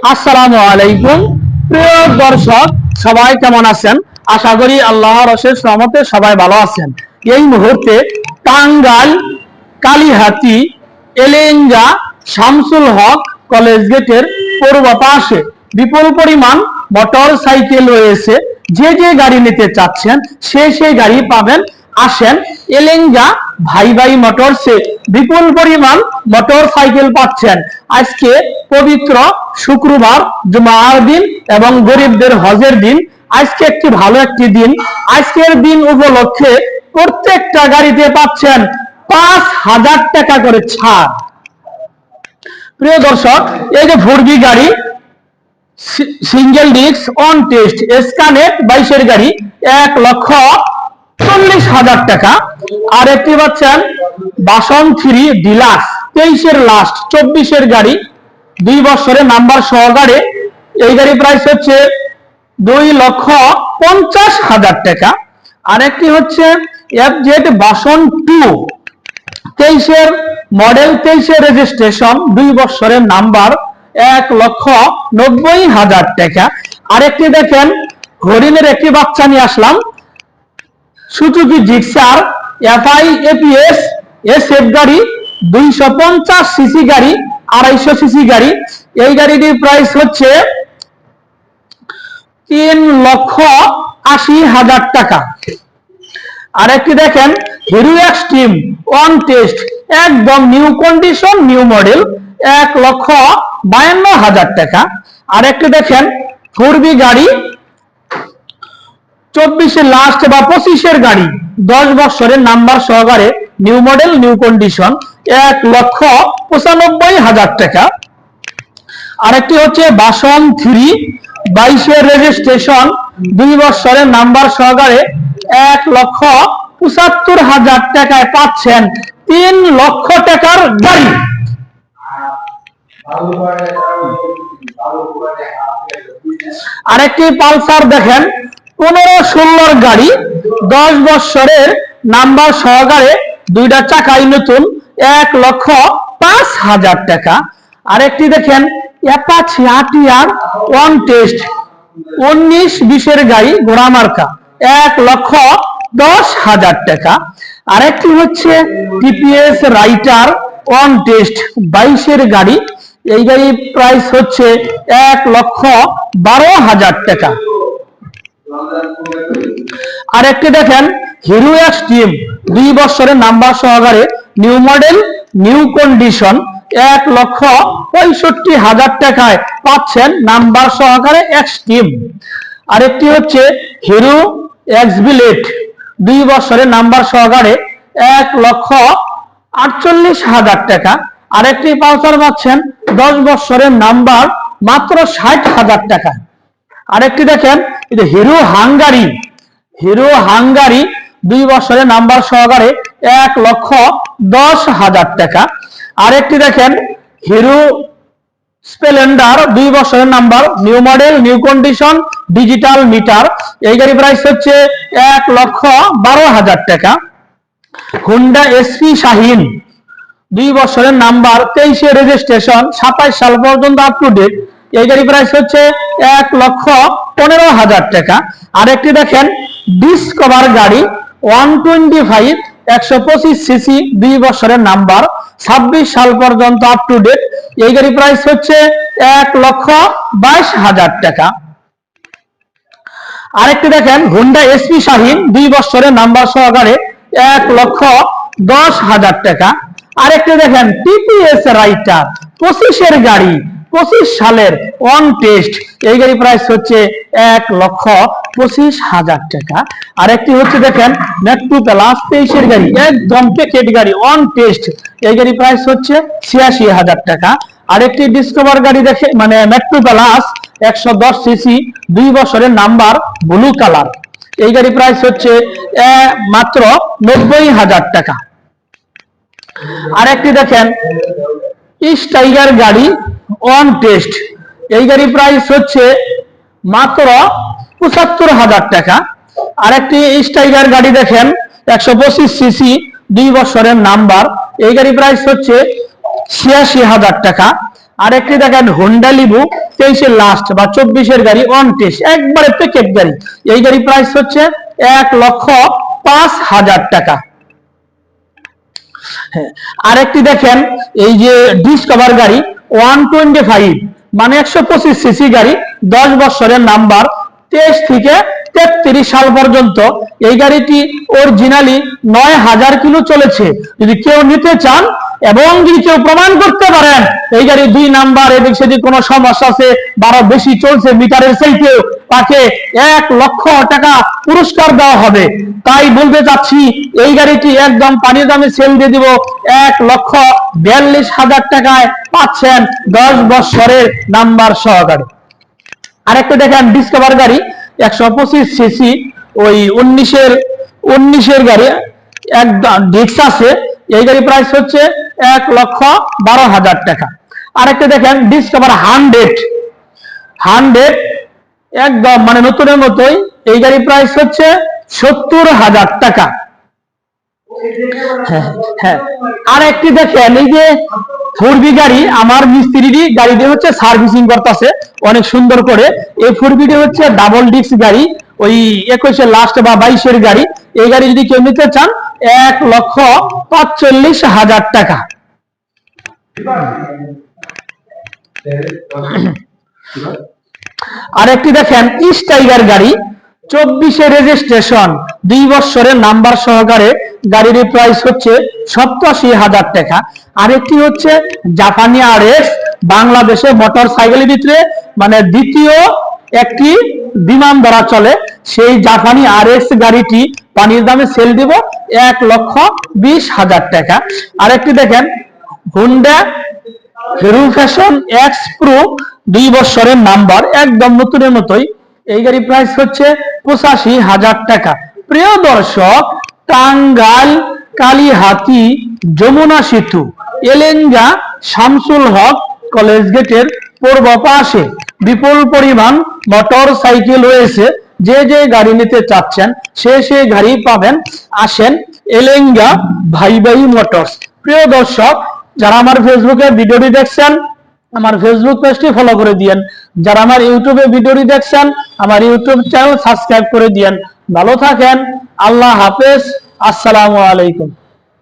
আসসালামু আলাইকুম। প্রিয় দর্শক, সবাই কেমন আছেন? আশা করি আল্লাহর অশেষ রহমতে সবাই ভালো আছেন। এই মুহূর্তে টাঙ্গাইল কালীহাতি এলেঙ্গা শামসুল হক কলেজ গেটের পূর্ব পাশে বিপুল পরিমাণ মোটর সাইকেল রয়েছে। যে যে গাড়ি নিতে চাচ্ছেন সেই গাড়ি পাবেন। আসেন, এলেঙ্গা ভাই ভাই মোটরসে বিপুল পরিমাণ মোটর সাইকেল পাচ্ছেন। আজকে পবিত্র শুক্রবার, জুমার দিন এবং গরিবদের হজের দিন। আজকে একটি ভালো একটি দিন। আজকের দিন উপলক্ষে প্রত্যেকটা গাড়িতে পাচ্ছেন 5,000 টাকা করে ছাড়। প্রিয় দর্শক, এই যে ভর্গি গাড়ি, সিঙ্গেল ডিস্ক অন টেস্ট স্কানেট 22-এর গাড়ি 1,40,000 টাকা। আর একটি পাচ্ছেন বাসন 3 ডিলাক্স 23-এর লাস্ট 24-এর গাড়ি 2 বছরের নাম্বার সহকারে। এই গাড়ি প্রাইস হচ্ছে 2,50,000 টাকা। আর একটি হচ্ছে FZ বাসন 2 23-এর মডেল, 23-এর রেজিস্ট্রেশন, 2 বছরের নাম্বার 1,90,000 টাকা। আরেকটি দেখেন, হরিণের একটি বাচ্চা নিয়ে আসলাম, Suzuki Gixxer FI APS SF গাড়ি, 250 সিসি গাড়ি, 250 সিসি গাড়ি। এই গাড়িটির প্রাইস হচ্ছে 3,80,000 টাকা। আরেকটি দেখেন, হিরো এক্সট্রিম অন টেস্ট একদম নিউ কন্ডিশন, নিউ মডেল, 1,52,000 টাকা। আরেকটি দেখেন 4B গাড়ি, 24-এর লাস্ট বা 25-এর গাড়ি, 10 বছরের নাম্বার সহকারে, নিউ মডেল, নিউ কন্ডিশন, 1,95,000 টাকা। আরেকটি হচ্ছে বাসন 3 22-এর রেজিস্ট্রেশন, 2 বছরের নাম্বার সহকারে, 1,75,000 টাকায় পাচ্ছেন 3 লক্ষ টাকার গাড়ি। আরেকটি পালসার দেখেন, 15-16-এর গাড়ি, 10 বছরের নাম্বার সহকারে, 2টা চাকাই নতুন, 1,05,000 টাকা। আরেকটি দেখেন অ্যাপাচি RTR অন টেস্ট 19-20-এর গাড়ি, ঘোড়া মার্কা, 1,10,000 টাকা। আরেকটি হচ্ছে TPS রাইটার অন টেস্ট 22-এর গাড়ি। এই গাড়ির প্রাইস হচ্ছে 1,12,000 টাকা। আরেকটি দেখেন হিরো এক্সট্রিম 2 বছরের নাম্বার সহকারে, নিউ মডেল, নিউ কন্ডিশন, 1,65,000 টাকায় পাচ্ছেন নাম্বার সহকারে এক্সট্রিম। আরেকটি হচ্ছে হিরো এক্সবিলেট 2 বছরের নাম্বার সহকারে, 1,48,000 টাকা। আরেকটি পালসার পাচ্ছেন 10 বছরের নাম্বার মাত্র 60,000 টাকা। আরেকটি দেখেন হিরো হাঙ্গারি, 2 বছরের নাম্বার সহকারে, 1,10,000 টাকা। আরেকটি দেখেন হিরো স্প্লেন্ডার 2 বছরের number, new model, new condition, digital meter. এই গাড়ি প্রাইস হচ্ছে 1,12,000 টাকা। হুন্ডা SP শাহিন 2 বছরের নাম্বার, 23-এর রেজিস্ট্রেশন, 27 সাল পর্যন্ত আপ টু ডেট। এই গাড়ি প্রাইস হচ্ছে 1,15,000 টাকা। আরেকটি দেখেন ডিসকভার গাড়ি 125 125 সিসি, 2 বছরের নাম্বার, 26 সাল পর্যন্ত আপ টু ডেট। এই গাড়ি প্রাইস হচ্ছে 1,22,000 টাকা। আরেকটি দেখেন হুন্ডা SP শাহিন 2 বছরের নাম্বার সহকারে, 1,10,000 টাকা। আরেকটি দেখেন TPS রাইটার 25-এর গাড়ি, 25 সালের অন টেস্ট। এই গাড়ি প্রাইস হচ্ছে 1,25,000 টাকা। আরেকটি হচ্ছে দেখেন মেট্রো প্লাস 23-এর গাড়ি, একদম প্যাকেট গাড়ি অন টেস্ট। এই গাড়ি প্রাইস হচ্ছে 86,000 টাকা। আরেকটি ডিসকভার গাড়ি দেখে মানে মেট্রো প্লাস 110 সিসি, 2 বছরের নাম্বার, ব্লু কালার। এই গাড়ি প্রাইস হচ্ছে মাত্র 90,000 টাকা। আরেকটি দেখেন টাইগার গাড়ি অন টেস্ট। এই গাড়ি প্রাইস হচ্ছে মাত্র 75,000 টাকা। আরেকটি টাইগার গাড়ি দেখেন 125 সিসি, 2 বছরের নাম্বার। এই গাড়ি প্রাইস হচ্ছে 86,000 টাকা। আরেকটি দেখেন হোন্ডা লিবু 23-এর লাস্ট বা 24-এর গাড়ি অন টেস্ট, একবারে প্যাকেট গাড়ি। এই গাড়ি প্রাইস হচ্ছে 1,05,000 টাকা। আরেকটি দেখেন, এই যে ডিসকভার গাড়ি 125 মানে 125 সিসি গাড়ি, 10 বছরের নাম্বার, 23 থেকে 33 সাল পর্যন্ত। এই গাড়িটি অরিজিনালি 9,000 কিলো চলেছে। যদি কেউ নিতে চান এবং যদি কেউ প্রমাণ করতে পারেন এই গাড়ি 2 নাম্বার এদিক সেদিক কোনো সমস্যা আছে, 12 বেশি চলছে মিটারের চাইতেও, তাকে 1 লক্ষ টাকা পুরস্কার দেওয়া হবে। তাই বলতে চাচ্ছি এই গাড়িটি একদম পানির দামে সেল দিয়ে দিব, 1,42,000 টাকায় পাচ্ছেন 10 বছরের নাম্বার সহকারে। আরেকটা দেখেন ডিসকভার গাড়ি 125 সিসি, ওই 19-এর গাড়ি, একদম ডিক্স আছে। এই গাড়ি প্রাইস হচ্ছে 1,12,000 টাকা। আরেকটা দেখেন ডিসকভার 100 একদম মানে নতুনের মতোই, এই গাড়ি প্রাইস হচ্ছে 70,000 টাকা। হ্যাঁ, আর একটি দেখেন এই যে 4B গাড়ি, আমার মিস্ত্রি গাড়িটি হচ্ছে সার্ভিসিং করতেছে অনেক সুন্দর করে। এই 4B হচ্ছে ডাবল ডিস্ক গাড়ি, ওই 21-এর লাস্ট বা 22-এর গাড়ি। এই গাড়ি যদি কেউ নিতে চান 1,45,000 টাকা। আরেকটি দেখেন স্টাইগার গাড়ি, 24-এর রেজিস্ট্রেশন, 2 বছরের নাম্বার সহকারে। গাড়ির প্রাইস হচ্ছে 87,000 টাকা। আরেকটি হচ্ছে জাপানি RX, বাংলাদেশে মোটর সাইকেলের ভিতরে মানে দ্বিতীয় একটি বিমান দ্বারা চলে, সেই জাপানি RX গাড়িটি পানির দামে সেল দিব 1,20,000 টাকা। আরেকটি দেখেন Honda hero fashion X Pro, 2 বছরের নাম্বার, একদম নতুনের মতোই। এই গাড়ি প্রাইস হচ্ছে 85,000 টাকা। প্রিয় দর্শক, টাঙ্গাইল কালীহাতি যমুনা সেতু এলেঙ্গা শামসুল হক কলেজ গেটের পূর্ব পাশে বিপুল পরিমাণ মোটর সাইকেল রয়েছে। যে যে গাড়ি নিতে চাচ্ছেন সে গাড়ি পাবেন। আসেন এলেঙ্গা ভাই ভাই মোটরস। প্রিয় দর্শক, যারা আমার ফেসবুকে ভিডিওটি দেখছেন আমার ফেসবুক পেজটি ফলো করে দিয়েন, যারা আমার ইউটিউবে ভিডিওটি দেখছেন আমার ইউটিউব চ্যানেল সাবস্ক্রাইব করে দিয়েন। ভালো থাকেন, আল্লাহ হাফেজ, আসসালামু আলাইকুম।